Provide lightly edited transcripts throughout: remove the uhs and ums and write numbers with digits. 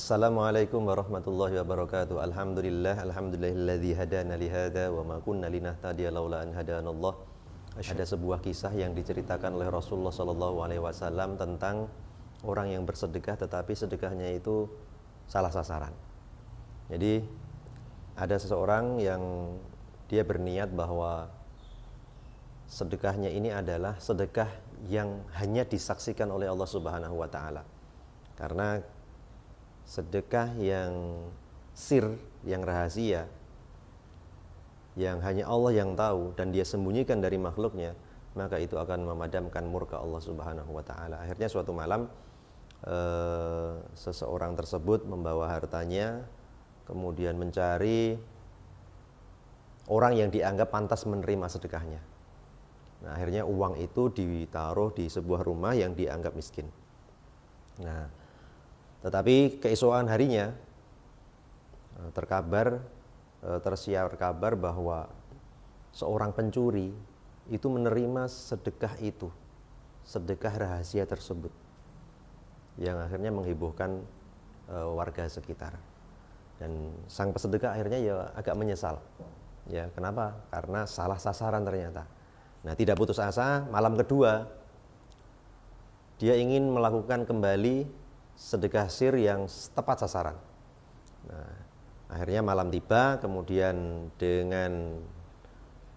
Assalamualaikum warahmatullahi wabarakatuh. Alhamdulillahilladzi hadana li hadza wa ma kunna linahtadiya laula an hadanallah. Ada sebuah kisah yang diceritakan oleh Rasulullah sallallahu alaihi wasallam tentang orang yang bersedekah tetapi sedekahnya itu salah sasaran. Jadi ada seseorang yang dia berniat bahwa sedekahnya ini adalah sedekah yang hanya disaksikan oleh Allah Subhanahu wa taala. Karena sedekah yang sir, yang rahasia, yang hanya Allah yang tahu dan dia sembunyikan dari makhluknya, maka itu akan memadamkan murka Allah Subhanahu wa taala. Akhirnya suatu malam seseorang tersebut membawa hartanya kemudian mencari orang yang dianggap pantas menerima sedekahnya. Nah, akhirnya uang itu ditaruh di sebuah rumah yang dianggap miskin. Nah, tetapi keesokan harinya tersiar kabar bahwa seorang pencuri itu menerima sedekah itu, sedekah rahasia tersebut, yang akhirnya menghebohkan warga sekitar. Dan sang pesedekah akhirnya ya agak menyesal. Ya, kenapa? Karena salah sasaran ternyata. Nah, tidak putus asa, malam kedua dia ingin melakukan kembali sedekah sir yang tepat sasaran. Nah, akhirnya malam tiba, kemudian dengan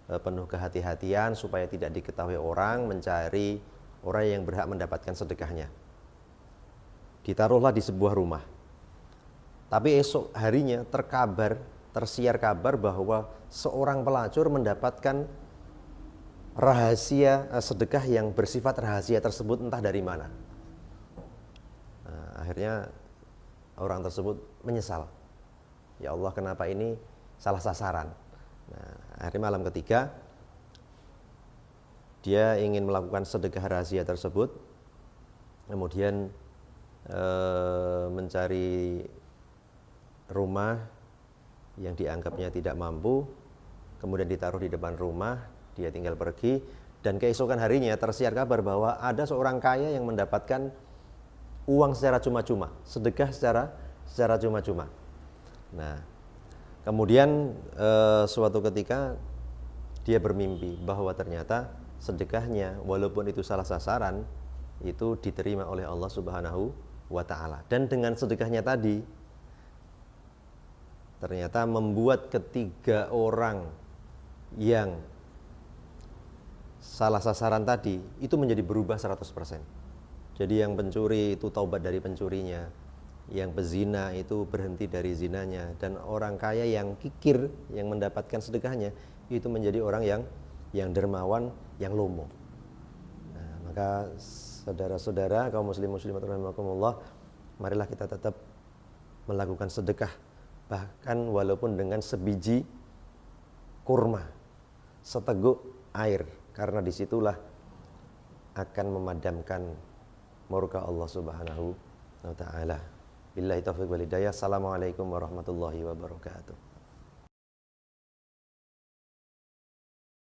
penuh kehati-hatian supaya tidak diketahui orang, mencari orang yang berhak mendapatkan sedekahnya. Ditaruhlah di sebuah rumah. Tapi esok harinya tersiar kabar bahwa seorang pelacur mendapatkan rahasia sedekah yang bersifat rahasia tersebut entah dari mana. Nah, akhirnya orang tersebut menyesal. Ya Allah, kenapa ini salah sasaran? Nah, akhirnya malam ketiga dia ingin melakukan sedekah rahasia tersebut, kemudian mencari rumah yang dianggapnya tidak mampu, kemudian ditaruh di depan rumah. Dia tinggal pergi, dan keesokan harinya tersiar kabar bahwa ada seorang kaya yang mendapatkan uang secara cuma-cuma, sedekah secara cuma-cuma. Nah, kemudian suatu ketika dia bermimpi bahwa ternyata sedekahnya walaupun itu salah sasaran itu diterima oleh Allah Subhanahu wa taala. Dan dengan sedekahnya tadi ternyata membuat ketiga orang yang salah sasaran tadi itu menjadi berubah 100%. Jadi yang pencuri itu taubat dari pencurinya, yang pezina itu berhenti dari zinanya, dan orang kaya yang kikir yang mendapatkan sedekahnya itu menjadi orang yang dermawan, yang lomo. Nah, maka saudara-saudara kaum muslimat rahimakumullah, marilah kita tetap melakukan sedekah, bahkan walaupun dengan sebiji kurma, seteguk air, karena disitulah akan memadamkan murka Allah Subhanahu wa ta'ala. Billahi taufiq wal hidayah. Assalamualaikum warahmatullahi wabarakatuh.